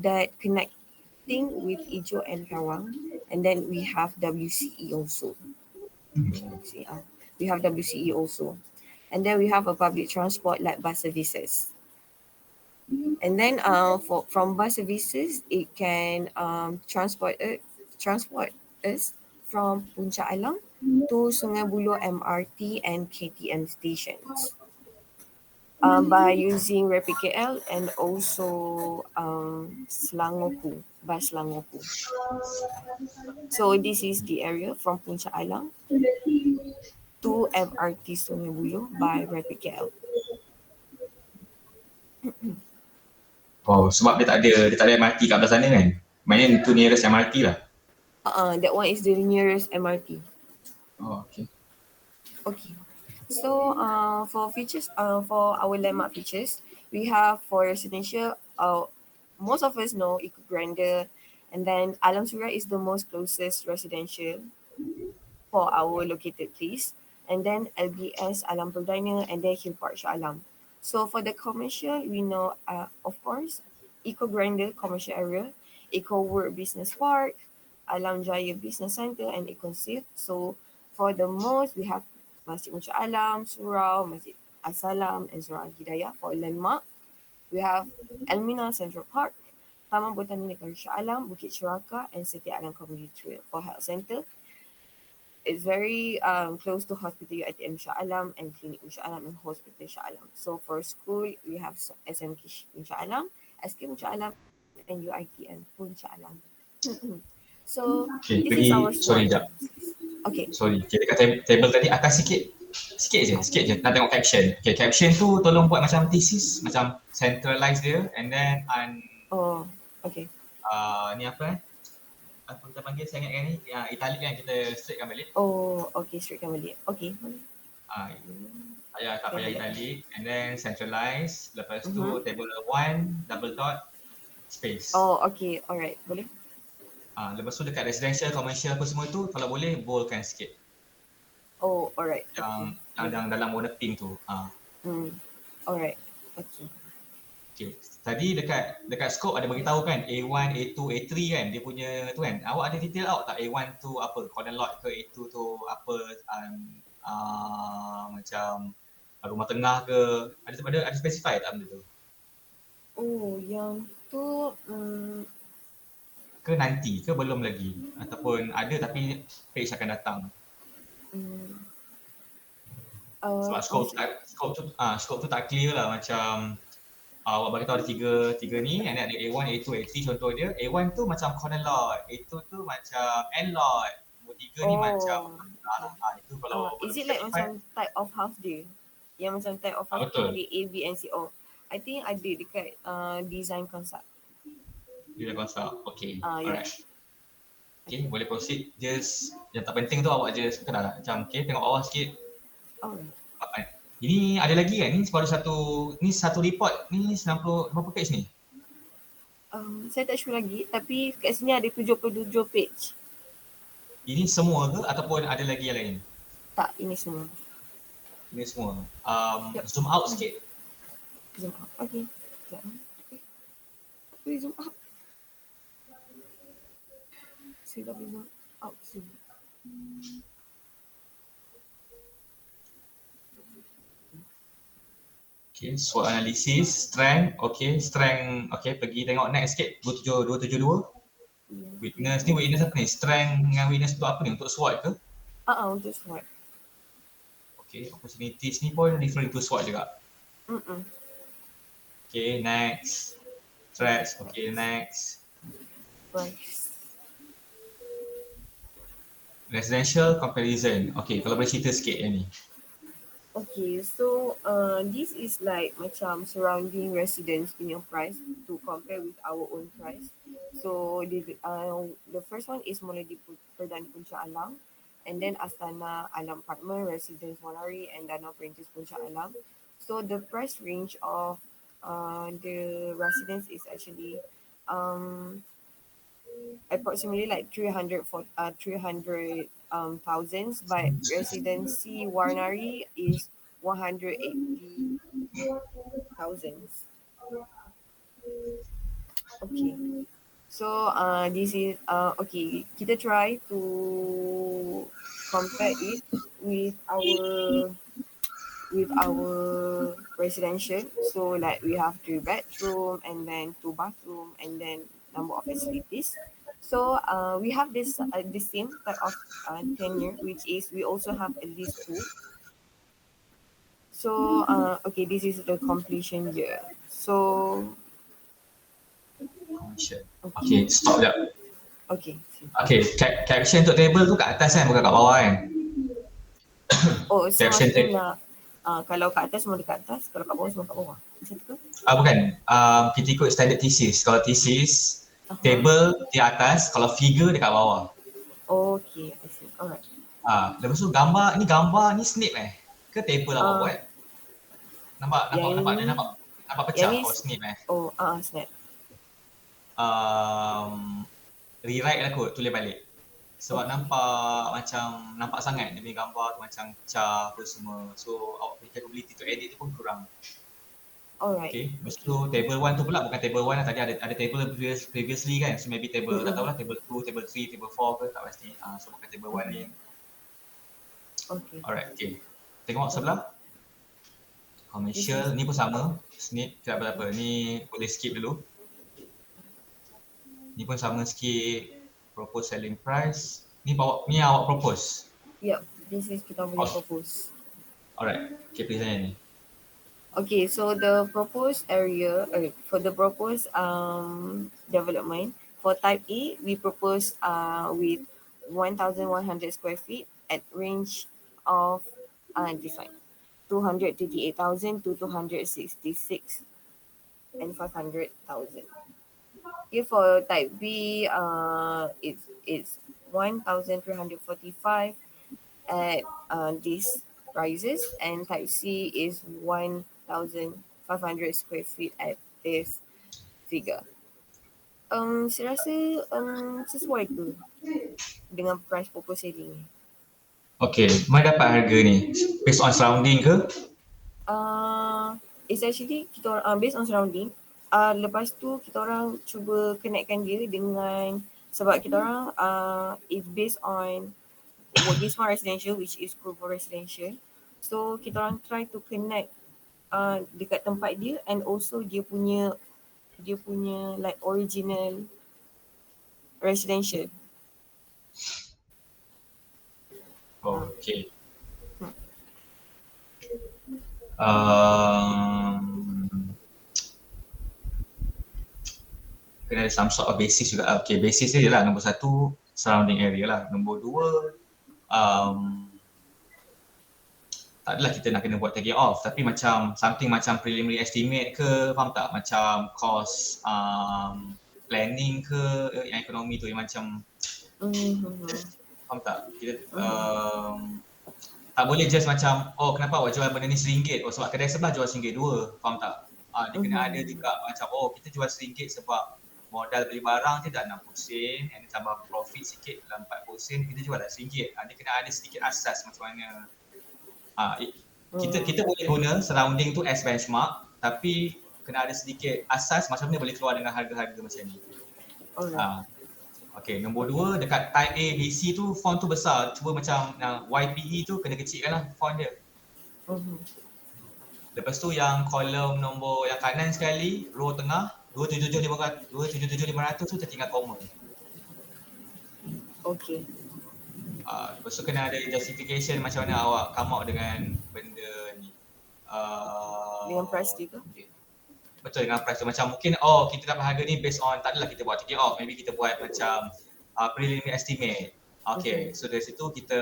that connecting with Ijo and Karawang. And then we have WCE also. We have WCE also. And then we have a public transport like bus services. And then from bus services, it can transport us from Puncak Alang to Sungai Buloh MRT and KTM stations by using Rapid KL and also Selangoku, bus Selangoku. So this is the area from Puncak Alang to MRT Sungai Buloh by Rapid KL. Oh, sebab dia tak ada MRT kat belah sana kan. Maknanya itu nearest MRT lah. That one is the nearest MRT. Oh, okay. Okay. So for features, for our landmark features, we have for residential. Most of us know Eco Grande, and then Alam Surya is the most closest residential for our located place, and then LBS Alam Perdana, and then Hill Park Shah Alam. So for the commercial, we know of course Eco Grande commercial area, Eco World Business Park, Alam Jaya Business Center, and Eco Safe. So for the most, we have Masjid Muncak Alam, Surau, Masjid As-Salam, and Surau Al-Hidayah. For landmark, we have Elmina Central Park, Taman Botani Negara Shah Alam, Bukit Ceraka, and Seti Alam Community Trail. For health center, it's very close to Hospital UiTM Shah Alam and Clinic Shah Alam and Hospital Shah Alam. So for school, we have SMK Shah Alam, SK Shah Alam, and UiTM Shah Alam. So Okay, this is our sorry SWOT. sekejap. Okay. Sorry, okay, dekat table tadi atas sikit. Sikit je. Nak tengok caption. Okay, caption tu tolong buat macam thesis, macam centralize dia and then Oh, okay. Ni apa kita panggil saya ingatkan ni, italic kan, kita straightkan balik. Oh, okay, straightkan balik. Okay, boleh. Tak payah italic and then centralize. Lepas tu table 1, double dot, space. Oh, okay, alright, boleh. Lepas tu dekat residential, commercial apa semua tu, kalau boleh boldkan sikit. Oh, alright. Yang dalam warna pink tu. Alright, okay. Okay, tadi dekat scope ada beritahu kan A1, A2, A3 kan dia punya tu kan. Awak ada detail out tak A1 tu apa, corner lot ke, A2 tu apa, macam rumah tengah ke, ada specify tak benda tu? Oh, yang tu ke nanti ke belum lagi ataupun ada tapi page akan datang? Sebab scope tu tak clear lah, macam awak bagi tahu ada tiga ni, ada A1, A2, A3 contoh dia. A1 tu macam corner lot, A2 tu macam end lot, nombor 3 ni macam itu kalau is it like macam type of house dia? Yang macam type of house tu ada A, B and C. Oh, I think ada dekat design concept. Design concept, okay. Yeah. Alright. Okay, boleh proceed. Just yang tak penting tu awak just kena macam tengok bawah sikit. Ini ada lagi kan? Ni baru satu report ni 90 berapa page ni? Saya tak sure lagi, tapi kat sini ada 77 page. Ini semua ke ataupun ada lagi yang lain? Tak, ini semua. Ini semua. Zoom out sikit. Zoom out. Okay. Boleh zoom out. Saya dah boleh zoom out sini. Okay, SWOT analysis, strength, pergi tengok next sikit, 272. Weakness apa ni? Strength dengan weakness tu apa ni? Untuk SWOT ke? Untuk SWOT. Okay, opportunities ni pun referring to SWOT juga. Okay, next. Threats, okay, next. Residential comparison. Okay, kalau boleh cerita sikit yang ni. Okay, so this is like macam surrounding residents punya price to compare with our own price. So the first one is Mulyadi Perdana Puncak Alang, and then Astana Alam Apartment, Residence Wanari, and Danau Perintis Puncak Alang. So the price range of the residents is actually approximately like 300,000, but residency Warnari is 180,000. Okay. So this is okay. Kita try to compare it with our residential. So like we have 3 bedroom and then 2 bathroom and then number of facilities. So we have this the same type of tenure, which is we also have at least two. So okay, this is the completion year. So Commercial. okay, Okay, stop jap. okay. Okay, caption untuk table tu kat atas kan, bukan kat bawah kan? Oh, so Caption maksudnya table. nak kalau kat atas semua dekat atas, kalau kat bawah semua kat bawah. Macam tu ke? Bukan. Kita ikut standard thesis. Kalau thesis, Aha. table di atas, kalau figure dekat bawah. Okay, I see. Alright. Lepas tu gambar ni snip ke table awak Uh, buat? Nampak yang dia ini, nampak yang pecah. ni, Oh, snip oh, snap. Rewrite lah kot, tulis balik. Sebab nampak sangat dia punya gambar tu macam pecah apa semua. So awak punya capability to edit tu pun kurang. Alright. Okay, lepas tu table 1 tu pula bukan table 1 lah, tadi ada table previously kan. So maybe table, tak tahulah table 2, table 3, table 4 ke, tak pasti. So bukan table 1 ni. Okay. Alright, okay. Tengok sebelah. Commercial, ni pun sama. Snip, tak apa-apa. Ni boleh skip dulu. Ni pun sama sikit. Propose selling price. Ni awak propose. Yep, this is kita boleh propose. Alright, okay, please tanya ni. Okay, so the proposed area, for the proposed development, for type A, we propose with 1,100 square feet at range of this one, 238,000 to 266 and 500,000. Okay, for type B, it's 1,345 at these prices, and type C is 1,500 square feet at this figure. Saya rasa sesuai ke dengan price proposal ni? Okay, mana dapat harga ni? Based on surrounding ke? It's actually kita orang based on surrounding. Lepas tu kita orang cuba connectkan dia dengan, sebab kita orang it's based on this one residential, which is Kurva residential. So kita orang try to connect dekat tempat dia, and also dia punya like original residential. Okay. Kena ada some sort of basis juga. Okay, basis dia lah nombor 1 surrounding area lah. Nombor 2 tak adalah kita nak kena buat tagging off, tapi macam something macam preliminary estimate ke, faham tak? Macam cost planning ke, yang ekonomi tu yang macam faham tak? Kita tak boleh just macam, oh kenapa awak jual benda ni RM1? Oh sebab kedai sebelah jual RM1.2, faham tak? Dia kena ada juga macam, oh kita jual RM1 sebab modal beli barang je dah 60 sen, and tambah profit sikit dalam 40 sen, kita jual dah RM1. Dia kena ada sedikit asas macam mana. Kita boleh guna surrounding tu as benchmark, tapi kena ada sedikit asas macam mana boleh keluar dengan harga-harga macam ni. Okay, nombor 2 dekat type A, B, C tu font tu besar. Cuba macam YPE tu kena kecilkan lah font dia. Lepas tu yang kolom nombor yang kanan sekali, row tengah, 277,500 tu tertinggal koma. Okay. Lepas tu kena ada justification macam mana awak come out dengan benda ni. Dengan price dia ke? Okay. Betul, dengan price tu. Macam mungkin kita dapat harga ni based on, tak adalah kita buat ticket off, maybe kita buat macam preliminary estimate. Okay, so dari situ kita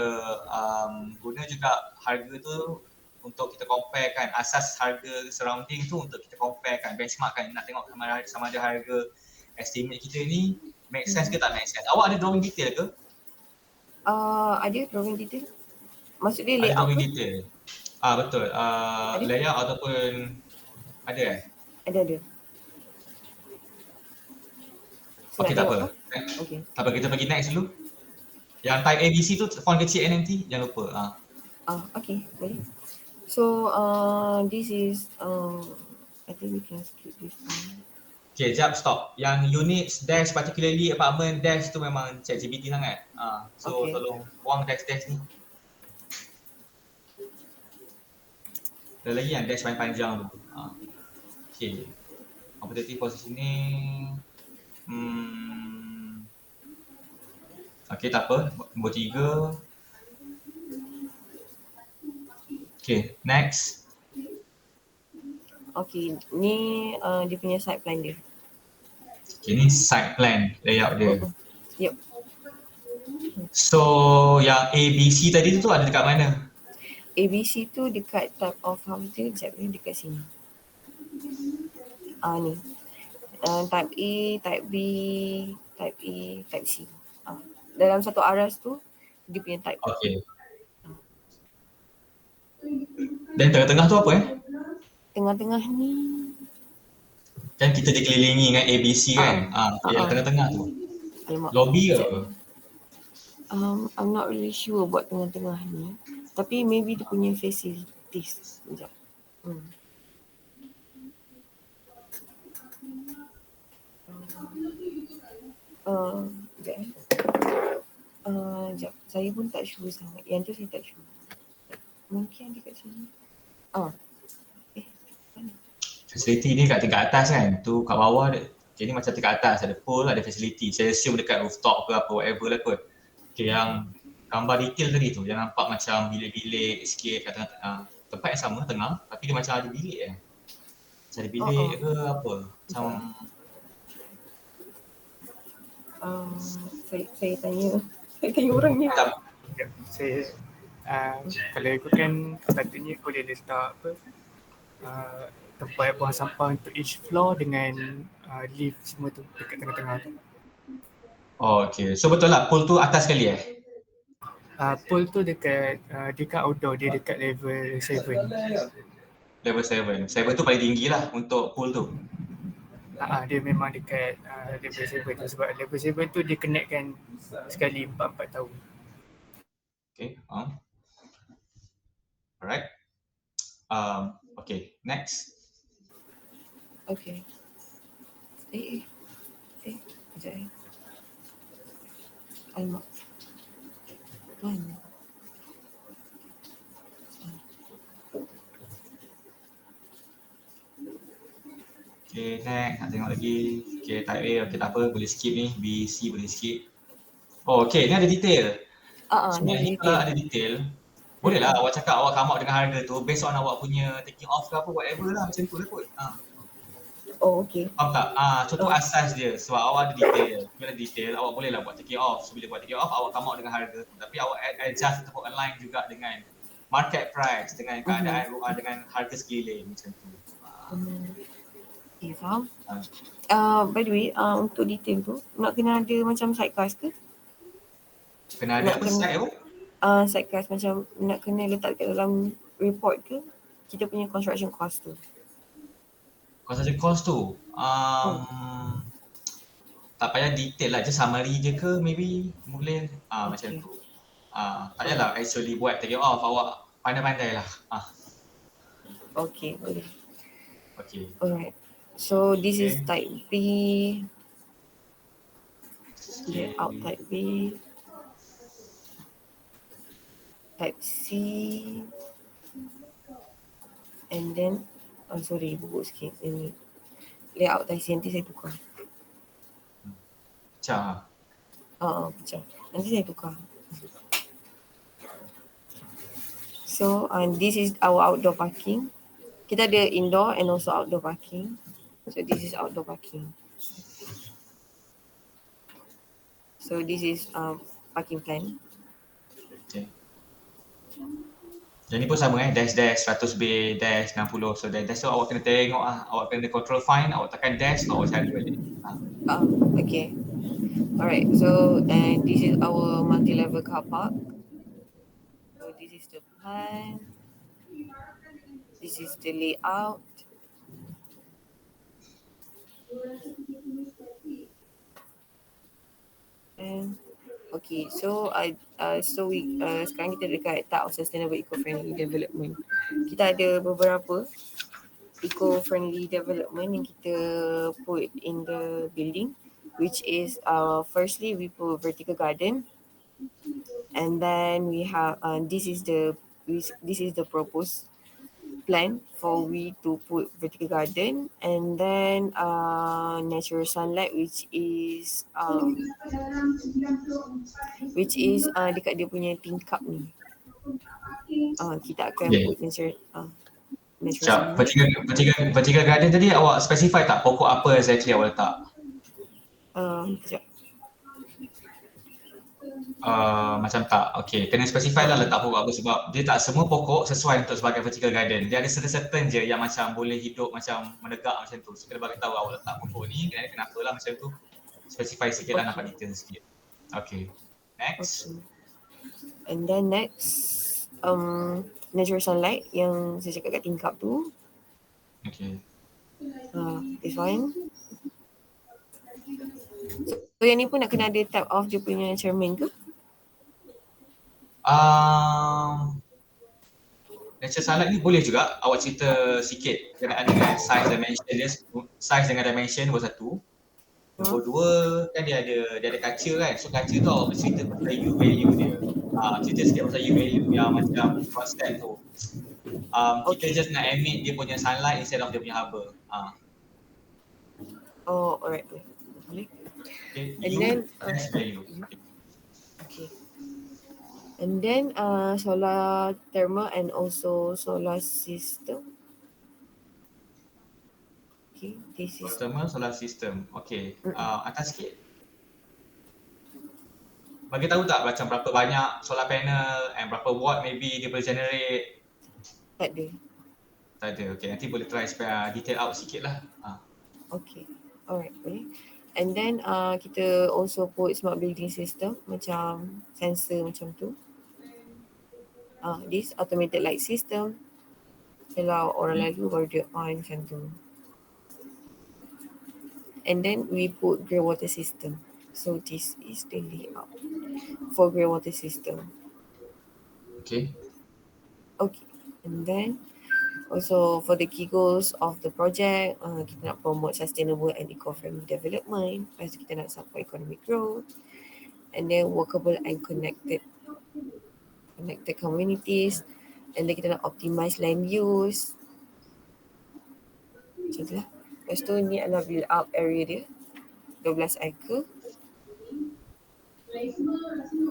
guna juga harga tu untuk kita compare kan, asas harga surrounding tu untuk kita compare kan, benchmark kan, nak tengok sama ada harga estimate kita ni make sense ke tak make sense. Awak ada drawing detail ke? Ada drawing detail? Maksud dia layout? Ada drawing ke? detail. Betul. Layout ataupun ada Ada. Okay, tak apa. Okay. Tak apa, kita pergi next dulu. Yang type ABC tu font kecil NMT, jangan lupa. Okay, boleh. So this is I think we can skip this one. Okay, jap stop. Yang units dash particularly apartment dash tu memang ChatGPT sangat. So Okay. tolong buang dash ni. Ada lagi yang dash panjang tu. Okay. Competitive positioning. Okay, tak apa. Nombor 3. Okay, next. Okay, ni dia punya side plan dia. Okay, ni site plan layout dia. Yep. So, yang A, B, C tadi tu ada dekat mana? ABC tu dekat type of house dia, sekejap ni dekat sini. Ni. Type A, type B, type A, type C. Dalam satu aras tu, dia punya type. Okay. Dan tengah-tengah tu apa Tengah-tengah ni, Kan kita dikelilingi dengan A, B, C kan? Yang tengah-tengah tu. alamak. Lobby ke? I'm not really sure buat tengah-tengah ni. Tapi maybe dia punya facilities. Sekejap. Sekejap. Saya pun tak sure sangat. Yang tu saya tak sure. Mungkin dekat sini. Facility ni kat tingkat atas kan? Tu kat bawah dia. Okay, ni macam tingkat atas. Ada pool, ada facility. Saya assume dekat rooftop ke apa, whatever lah kot. Okay, yang gambar detail tadi tu. Yang nampak macam bilik-bilik sikit kat tengah-tengah. Tempat yang sama, tengah. Tapi dia macam ada bilik kan? Macam ada bilik ke apa? Macam... Saya tanya orangnya. Saya kalau ikutkan patutnya boleh letak tempat buang sampah untuk each floor dengan lift semua tu dekat tengah-tengah tu. Oh, okay. So betul lah pool tu atas sekali Pool tu dekat outdoor, dia dekat level 7. Level 7. 7 tu paling tinggi lah untuk pool tu. Dia memang dekat level 7 tu sebab level 7 tu dia connectkan sekali 4 tahun. Okay. Alright. Okay, next. Okay. Sekejap. Alamak. Mana? Okay, next. Nak tengok lagi. Okay, type A. Okay, tak apa. Boleh skip ni. B, C boleh skip. Oh, okay. Ni ada detail. Sebenarnya kalau ada detail, boleh lah awak cakap awak come out dengan harga tu based on awak punya taking off ke apa, whatever lah. Macam tu lah kot. Oh, okay. Faham tak? Contoh asas dia. Sebab awak ada detail. Bila ada detail, awak boleh lah buat taking off. So, bila buat taking off, awak come out dengan harga tu. Tapi awak adjust ataupun align juga dengan market price, dengan keadaan dengan harga sekeliling macam tu. Okay, faham. By the way, untuk detail tu, nak kena ada macam sidecast ke? Kena ada apa side tu? Sidecast macam nak kena letak kat dalam report ke? Kita punya construction cost tu. Construction cost tu? Tak payah detail lah, just summary je ke maybe boleh macam tu. Tak payahlah actually buat take it off, awak pandai-pandai lah. Okay, boleh. Okay. Alright. So this is type B. Layout type B. Type C. And then, sorry, bubuk sikit. Ini layout type C, nanti saya tukar. Pecah. Pecah. Nanti saya tukar. So, this is our outdoor parking. Kita ada indoor and also outdoor parking. So, this is outdoor parking. So, this is parking plan. Okay. Yang ni pun sama dash 100 bay, dash 60. So dash tu awak kena tengok awak kena control find, awak tekan dash, awak cari balik. Okay. Alright, so and this is our multi-level car park. So this is the plan. This is the layout. And okay, so we sekarang kita dekat type of sustainable eco-friendly development. Kita ada beberapa eco-friendly development yang kita put in the building, which is firstly we put vertical garden, and then we have this is the proposed plan for we to put vertical garden, and then natural sunlight, which is dekat dia punya tingkap ni. Kita akan put natural Sekejap, sunlight. vertical garden tadi awak specify tak pokok apa exactly awak letak? Sekejap. Macam tak, okay, kena specify lah letak pokok apa, sebab dia tak semua pokok sesuai untuk sebagai vertical garden. Dia ada certain je yang macam boleh hidup macam menegak macam tu. So kena bagi tahu awak letak pokok ni kenapa lah macam tu. Specify sikit lah, nampak detail sikit. Okay, next. Okay. And then next, natural sunlight yang saya cakap kat tingkap tu. Okay. This one. So yang ni pun nak kena ada type of dia punya cermin ke? Natural sunlight ni boleh juga awak cerita sikit berkenaan dengan size dimension dia. Size dengan dimension nombor satu. Nombor dua kan dia ada kaca kan. So kaca tu awak bercerita pasal U value dia. Cerita sikit pasal U value yang macam constant tu. Kita just nak emit dia punya sunlight instead of dia punya haba. Oh, alright. Boleh. Okay. And then value. Okay. And then solar thermal and also solar system. Okay, this is Thermal solar system. Okay. Atas sikit. Bagi tahu tak macam berapa banyak solar panel and berapa watt maybe dia boleh generate? tak ada. Tak ada. Okay, nanti boleh try supaya detail out sikit lah. Okay. Alright, boleh. And then kita also put smart building system macam sensor macam tu. This automated light system. Kalau orang lalu baru dia on macam tu. And then we put grey water system. So this is the layout for grey water system. Okay. Okay. And then also for the key goals of the project, kita nak promote sustainable and eco-friendly development. Lepas tu kita nak support economic growth. And then workable and connected communities. And then kita nak optimize land use. Macam tu lah. Lepas tu ni adalah build up area dia. 12 acre.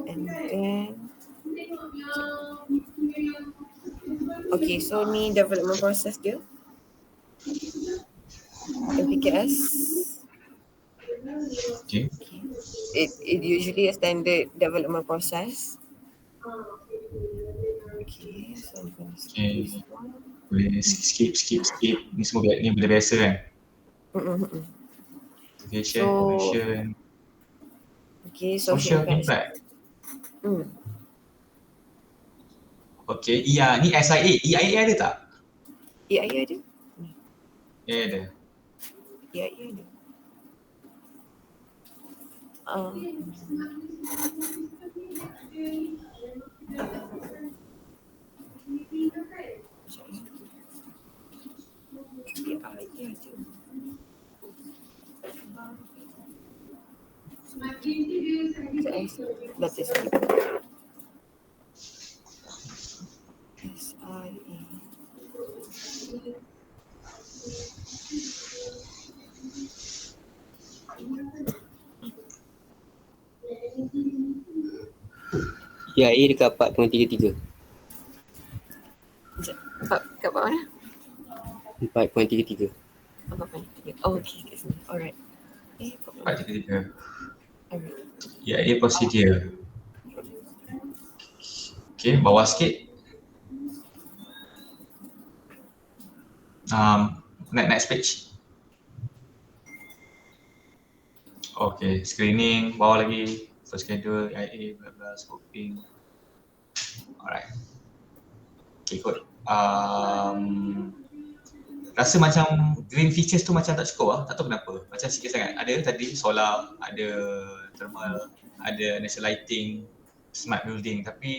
And then okay, so ni development process dia. MPKS. Okay. It usually a standard development process. Okay, so I'm gonna skip this one. Boleh skip. Ni semua ni benda biasa kan? Activation, pollution. Okay, Social impact. Okay, ni SIA. EIA ada tak? EIA ada. Ada. EIA ada. That is SIA. EIA dekat 4.33. Kat mana? 4.33. Oh, okay, kat sini. Alright. 4.33. Alright. EIA procedure. Okay, bawah sikit. Next page. Okay, screening, bawah lagi. First schedule, EIA, bla bla, scoping. Alright. Okay, good. Rasa macam green features tu macam tak cukup lah. Tak tahu kenapa. Macam sikit sangat. Ada tadi solar, ada thermal, ada natural lighting, smart building. Tapi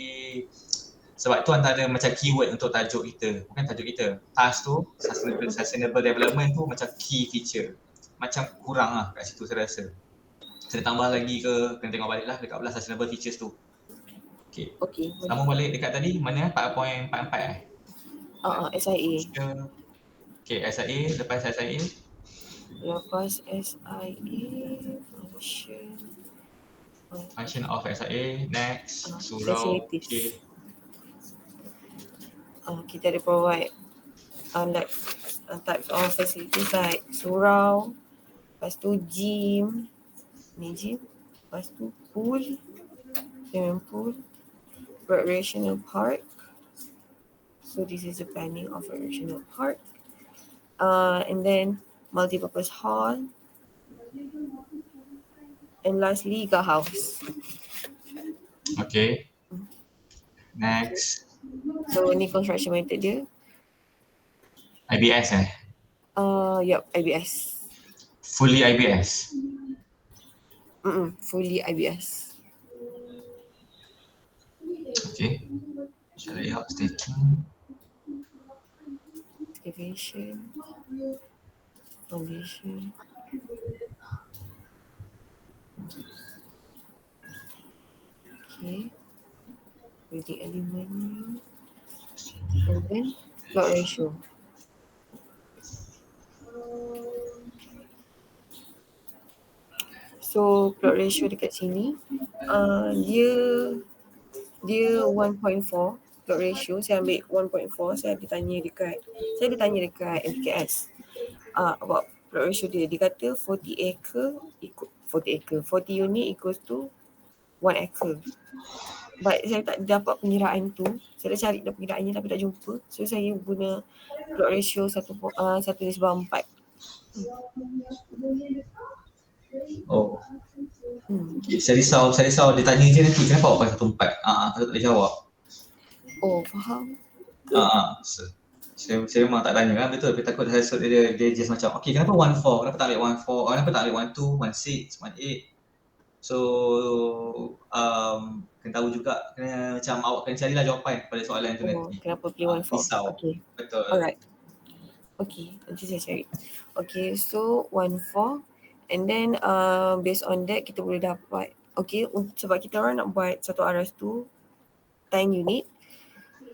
Sebab tu antara macam keyword untuk tajuk kita. Bukan tajuk kita. Task tu, sustainable development tu macam key feature. Macam kurang lah kat situ saya rasa. Kena tambah lagi ke, kena tengok balik lah dekat belah sustainable features tu. Okay. Okay. Sambung balik dekat tadi, mana 4.44 SIA. Okay, SIA, lepas SIA. Lepas SIA, Function of SIA, next, surau. facilities. Kita ada provide like types of facilities like surau, lepas tu gym, ni gym, lepas tu pool, swimming pool, recreational park. So this is the planning of a recreational park. And then multi-purpose hall. And lastly, guardhouse. Okay. Next. So ni construction method dia. IBS Yup, IBS. Fully IBS. Fully IBS. Okay. Shall I help staking? Excavation. Foundation. Okay. Building element. And then plot ratio. So plot ratio dekat sini, dia 1.4 plot ratio. Saya ambil 1.4. Saya ada tanya dekat MPKS about plot ratio dia. Dia kata 40 unit equals to 1 acre. But saya tak dapat pengiraan tu. Saya dah cari pengiraannya tapi tak jumpa. So saya guna plot ratio 1:4. Oh. Okay, saya risau dia tanya je nanti kenapa awak pakai 1.4. Saya tak boleh jawab. Oh, faham. Saya memang tak tanya kan, betul, tapi takut saya rasa dia just macam okay, kenapa 1.4, kenapa tak ambil 1.4, kenapa tak ambil 1.2, 1.6, 1.8. So kena tahu juga, macam awak kena carilah jawapan pada soalan tu nanti. Kenapa pilih 1.4? Risau. Okay. Betul. Alright. Okay, nanti saya cari. Okay, so 1.4 and then based on that kita boleh dapat, okay, sebab kita orang nak buat satu aras tu 10 unit.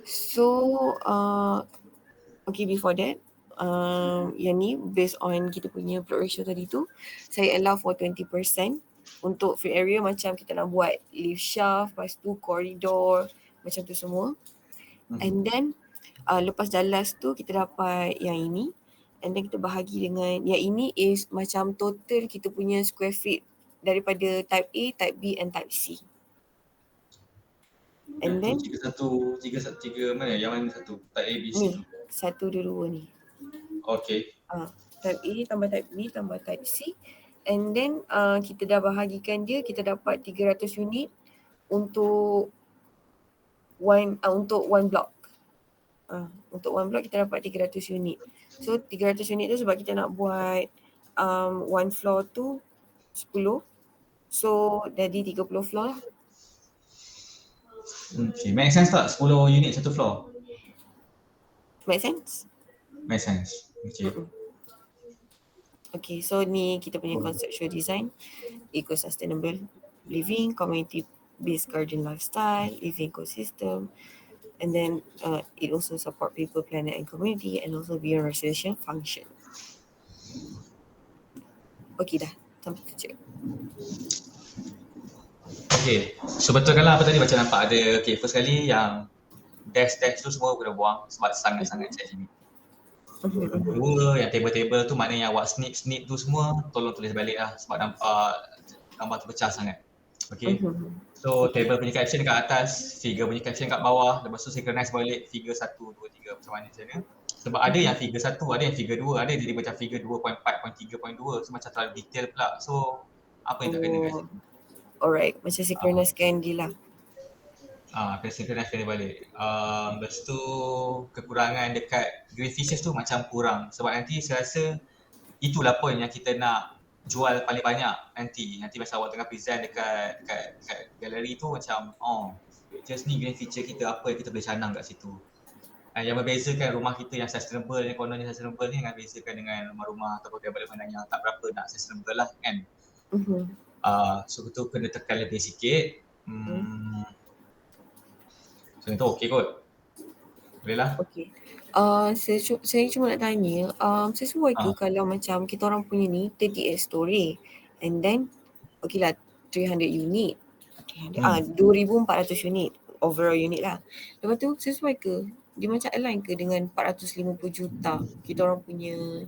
So okay, before that yang ni based on kita punya plot ratio tadi tu, saya allow for 20% untuk free area macam kita nak buat lift shaft, lepas tu koridor, macam tu semua. And then lepas jalas tu kita dapat yang ini, and then kita bahagi dengan yang ini is macam total kita punya square feet daripada type A, type B and type C. And then 3 mana? Yang mana satu? Type A, B, C? Ni, 1, 2, 2 ni. Okay. Type A tambah type B tambah type C. And then kita dah bahagikan dia, kita dapat 300 unit untuk one block. Untuk one block kita dapat 300 unit. So 300 unit tu sebab kita nak buat one floor tu 10. So jadi 30 floor lah. Okay, make sense tak 10 unit satu floor? Make sense? Make sense. Okay. Okay, so ni kita punya conceptual design. Eco-sustainable living, community-based garden lifestyle, living ecosystem. And then it also support people, planet and community and also beyond restoration function. Okay dah, sampai tu je. Okay, so betulkan lah apa tadi macam nampak ada, okay, first kali yang dash tu semua kena buang sebab sangat-sangat ChatGPT. Kedua, yang table-table tu mana yang awak snip tu semua tolong tulis balik lah sebab nampak gambar tu pecah sangat. Okay, so table punya caption kat atas, figure punya caption kat bawah, lepas tu synchronize balik figure 1, 2, 3 macam mana macam mana. Sebab ada yang figure 1, ada yang figure 2, ada yang jadi macam figure 2.4.3.2, so macam terlalu detail pula. So apa yang tak kena kat situ? Alright, macam synchronizekan dia lah. Kena synchronizekan dia balik. Lepas tu kekurangan dekat green fishes tu macam kurang. Sebab nanti saya rasa itulah point yang kita nak jual paling banyak nanti masa awak tengah present dekat galeri tu macam just ni grand feature kita, apa yang kita boleh canang kat situ. Yang membezakan rumah kita yang sustainable ni, kononnya sustainable ni dengan bezakan dengan rumah-rumah atau development yang tak berapa nak sustainable lah kan. So tu kena tekan lebih sikit. So itu okey kot. Boleh lah. Okay. Saya cuma nak tanya, sesuai ke kalau macam kita orang punya ni 38 story and then okay lah 300 unit, 2,400 unit overall unit lah. Lepas tu sesuai ke? Dia macam align ke dengan 450 juta kita orang punya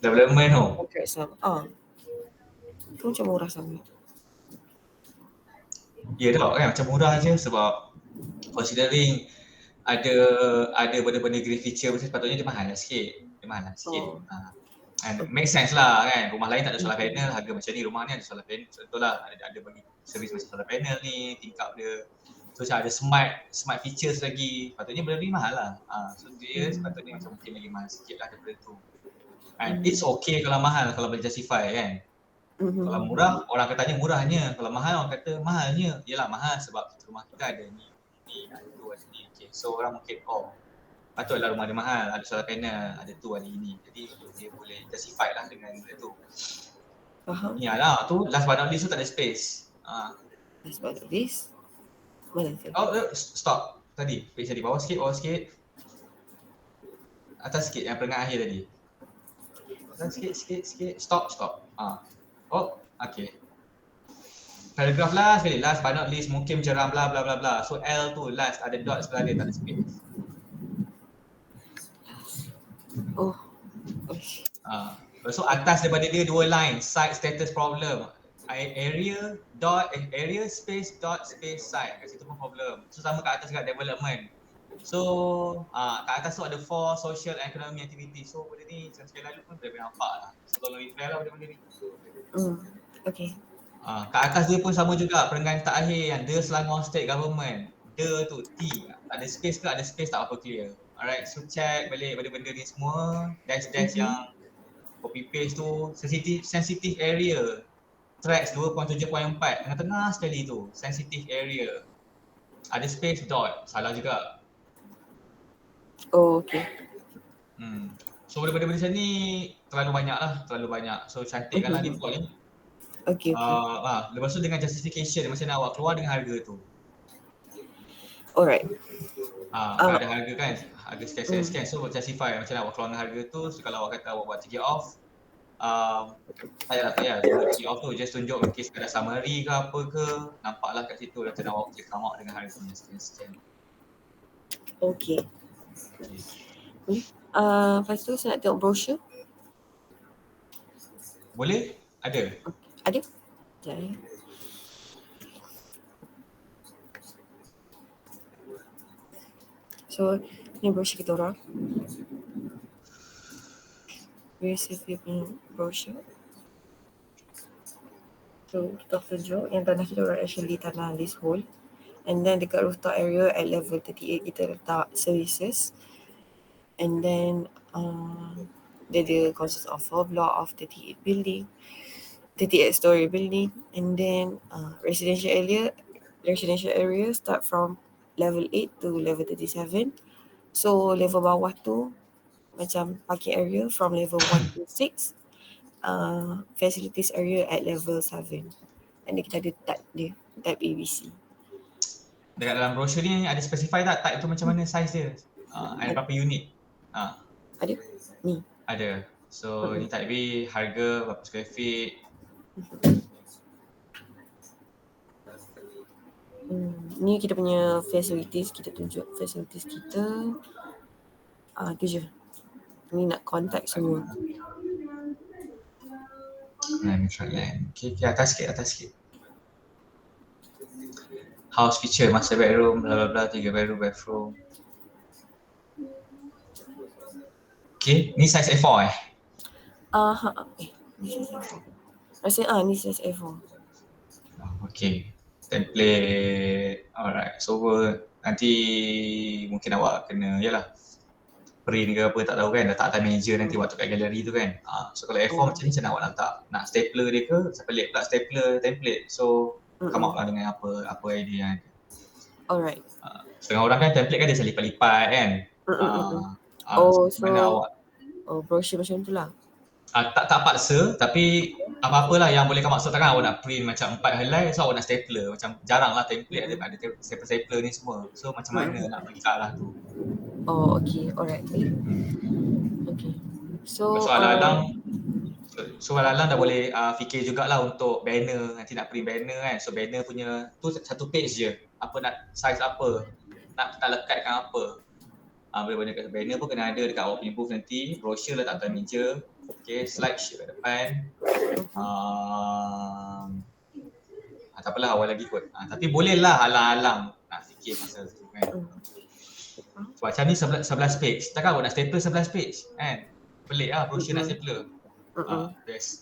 development tu? contract sum? Tu macam murah sangat. Ya tak kan, macam murah je sebab considering ada benda-benda green feature mesti sepatutnya dia mahal lah sikit. And make sense lah kan, rumah lain tak ada solar panel, harga macam ni, rumah ni ada solar panel, betul lah, ada bagi servis macam solar panel ni, tingkap dia. So macam ada smart features lagi, patutnya benda ni mahal lah. So dia sepatutnya macam mungkin lagi mahal sikit lah daripada tu. And it's okay kalau mahal, kalau boleh justify kan. Kalau murah, orang akan tanya murahnya. Kalau mahal, orang kata mahalnya. Yelah mahal sebab rumah kita ada ni, ada tu, ada ni. Okay. So orang mungkin, patutlah rumah dia mahal, ada solar panel, ada tu, ada ini. Jadi dia boleh justify lah dengan benda tu. Yalah, tu last but not least tu tak ada space. Last but not least? Mana tu? Stop. Tadi, page tadi. Bawah sikit. Atas sikit, yang perengah akhir tadi. Atas sikit. Stop. Okay. Paragraph last sekali, last but not least, mungkin jeram bla bla bla bla. So L tu last, ada dot sebelah dia, tak ada space. So atas daripada dia 2 line, site status problem. Area space dot space site. Kat situ pun problem. So sama kat atas juga development. So kat atas tu ada 4 social and economic activity. So benda ni sekali lalu pun boleh nampak lah. So tolong repair lah benda-benda ni. Okay. Kat atas dia pun sama juga, perenggan tak akhir yang The Selangor State Government. The tu T. Ada space ke? Ada space tak apa clear. Alright, so check balik benda-benda ni semua. Dash yang copy paste tu. Sensitive area. Tracks 2.7.4. Tengah-tengah sekali tu. Sensitive area. Ada space dot. Salah juga. Okay. So benda-benda macam ni terlalu banyak. So cantikkan lah default ni. Okay. Lepas tu dengan justification macam mana awak keluar dengan harga tu. Alright. Ada harga kan, harga scan. So justify macam mana awak keluar dengan harga tu. So kalau awak kata awak buat ticket off, tak payah ticket off tu just tunjuk mungkin sekadar summary ke apa ke, nampaklah kat situ dan awak boleh come out dengan harga scan. Okay. Lepas tu saya nak tengok brochure. Boleh? Ada? Ada? Sekejap. So, ni brochure kita orang. Receive brochure. So, kita tunjuk yang tanah kita orang actually tanah leasehold. And then dekat rooftop area at level 38 kita letak services. And then dia consists of 4 block of 38 building, 38 story building. And then residential area start from level 8 to level 37. So level bawah tu macam parking area from level 1 to 6. Facilities area at level 7. And then kita ada type ABC. Dekat dalam brochure ni ada specify tak type tu macam mana, size dia? Ada berapa unit? Ada? Ni. Ada. So ni type B, harga berapa square feet? Ni kita punya facilities, kita tunjuk facilities kita. Tu je. Ni nak contact semua. Okay, atas sikit. House feature, master bedroom, bla bla bla, 3 bedroom, bathroom. Okay, ni size A4 Ni size A4. Rasa ni size A4. Okay, template. Alright, so nanti mungkin awak kena, print ke apa tak tahu kan, letak atas meja nanti waktu kat galeri tu kan. So kalau A4 macam ni macam mana awak nak letak? Nak stapler dia ke? Saya pelik pula stapler template. So come out lah dengan apa idea yang ada. Alright. Setengah orang kan template kan dia lipat-lipat kan. So Mana awak brochure macam tu lah. tak paksa, tapi apa-apalah yang boleh kamu maksud kan awak nak print macam 4 helai, so awak nak stapler. Macam jarang lah template ada stapler ni semua. So macam mana nak pergi ke arah tu. Oh, okay. Alright. Okay. So alang-alang dah boleh fikir jugalah untuk banner. Nanti nak print banner kan. So banner punya tu satu page je. Apa nak size apa. Nak lekatkan apa. Boleh kat banner pun kena ada dekat awak punya booth nanti. Brochure letak atas meja. Okay, slide sheet kat depan. Tak apalah awal lagi kot. Tapi bolehlah alang-alang nak fikir pasal tu kan. So, macam ni 11 page. Takkan awak nak stapler 11 page kan? Pelik lah brochure nak stapler.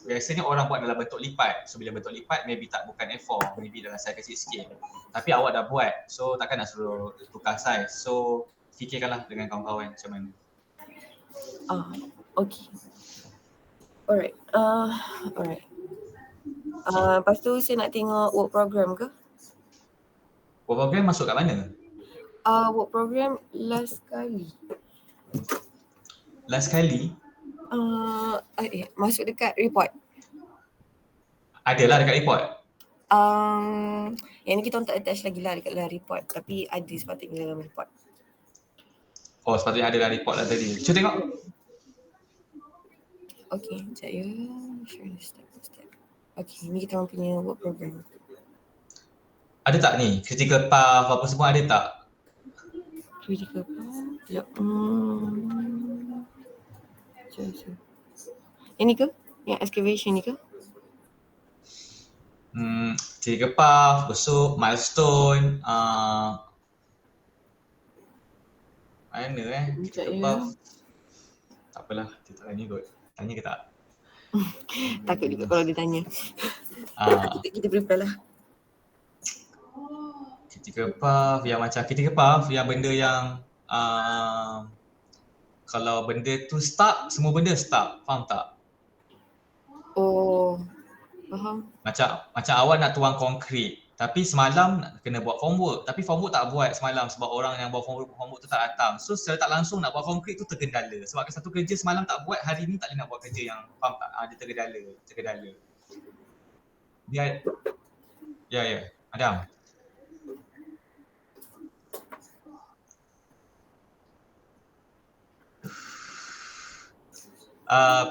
Biasanya orang buat dalam bentuk lipat. So bila bentuk lipat maybe bukan A4, maybe dalam size kecil sikit. Tapi awak dah buat. So takkan nak suruh tukar size. So fikirkanlah dengan kawan-kawan macam mana. Okay. Alright. Lepas tu saya nak tengok work program ke? Work program masuk kat mana? Work program last kali. Masuk dekat report. Adalah dekat report. Yang ni kita tak attach lagi lah dekat dalam report. Tapi ada sepatutnya dalam report. Oh, sepatutnya ada dalam report lah tadi. Cuba tengok. Okay, sekejap ya. Share step. Okay, ni kita orang punya work program. Ada tak ni? Critical path apa semua ada tak? Critical path? Sekejap. Yang ni ke? Yang excavation ni ke? Critical path, besok, milestone, mana critical path? Tak apalah, kita tanya kot. Tanya ke tak? Takut juga kalau dia tanya. Kita prepare lah. Critical path yang benda yang kalau benda tu stuck, semua benda stuck. Faham tak? Oh, faham. Macam awak nak tuang konkrit, tapi semalam kena buat formwork. Tapi formwork tak buat semalam sebab orang yang buat formwork tu tak datang. So secara tak langsung nak buat konkrit tu tergendala. Sebab satu kerja semalam tak buat, hari ni tak boleh nak buat kerja yang faham tak? Dia tergendala. Ya. Adam.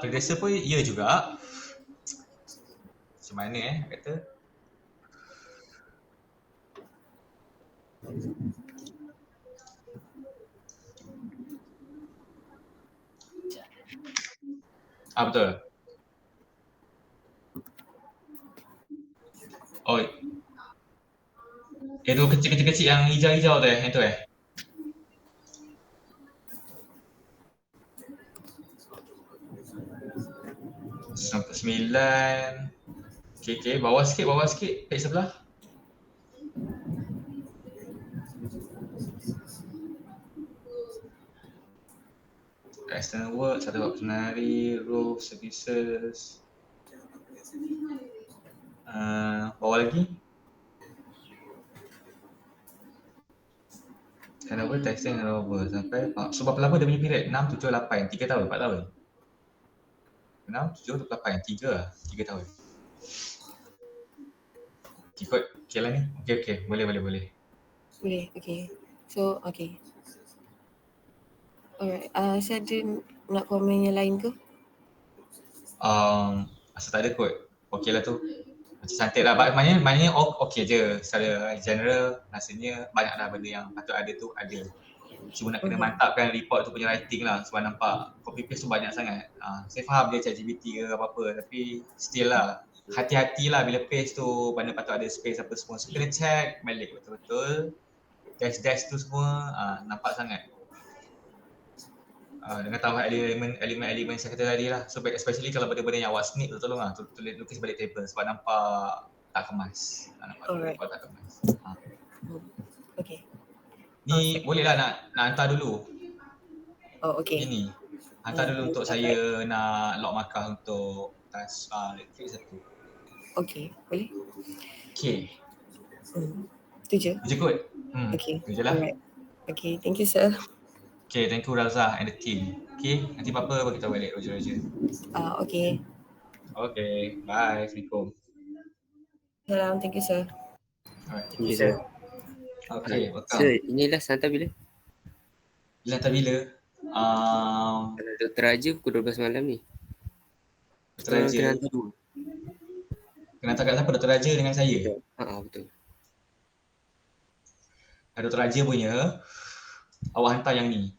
Predecessor pun ya juga. Macam mana nak kata? Betul. Oh. Itu kecil-kecil yang hijau-hijau tu yang tu Sampai 9. Okay, bawah sikit page sebelah. External work, satu buat penari, roof, services. Bawah lagi. Handover, testing, handover sampai so berapa lama dia punya period? 6, 7, 8, 3 tahun, 4 tahun. 6, 7, 8, 3 tahun. Ikut okay lah ni. Okay. Boleh. Boleh, okay. So, okay. Alright, saya ada nak komen yang lain ke? Asal tak ada kot. Okay lah tu. Macam cantik lah. Maknanya okay je. Secara general rasanya banyak dah benda yang patut ada tu ada. Cuma nak kena mantapkan report tu punya writing lah. Sebab nampak copy paste tu banyak sangat. Saya faham dia ChatGPT ke apa-apa. Tapi still lah. Hati-hati lah bila paste tu. Mana patut ada space apa semua. So kena check balik betul-betul. Dash tu semua nampak sangat. Dengan tambah elemen saya kata tadi lah. So especially kalau benda-benda yang awak snip tu tolong lah tulis lukis balik table sebab nampak tak kemas. Nampak tak kemas. Okay. Ni boleh lah nak hantar dulu. Oh, okay. Ini hantar dulu untuk saya nak log markah untuk task electric satu. Okay, boleh? Okay. Itu je. Tu je kot. Okay. Tu je lah. Alright. Okay, thank you sir. Okay, thank you Razah and the team. Okay, nanti apa-apa bagi tahu balik Roger. Okay. Okay, bye. Assalamualaikum. Salam, thank you sir. Alright. Thank you, sir. Okay, welcome. Sir, inilah hantar bila? Bila hantar bila? Kalau Dr. Raja pukul 12 malam ni. Dr. Raja. Kena hantar dua. Kena hantar kat siapa? Dr. Raja dengan saya? Betul. Dr. Raja punya, awak hantar yang ni.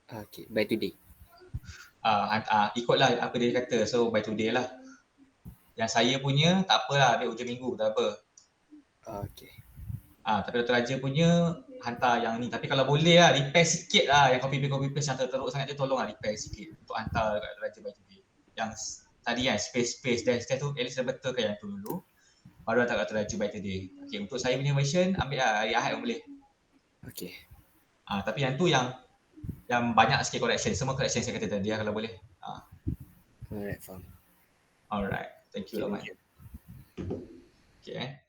Okay, by today. Ikutlah apa dia kata. So by today lah. Yang saya punya tak apalah, ambil hujung minggu tak apa. Okay. Tapi Dr. Raja punya hantar yang ni. Tapi kalau boleh lah, repair sikit lah. Yang copy paste yang teruk sangat tu tolong lah repair sikit untuk hantar kat Dr. Raja by today. Yang tadi kan space dash tu at least dah betul ke yang tu dulu. Baru hantar kat Dr. Raja by today. Okay, untuk saya punya version ambil lah hari Ahad pun boleh. Okay. Tapi yang tu yang banyak sikit correction. Semua correction saya kata tadi lah kalau boleh. Alright, faham. Alright. Thank you lah, Mat. Okay.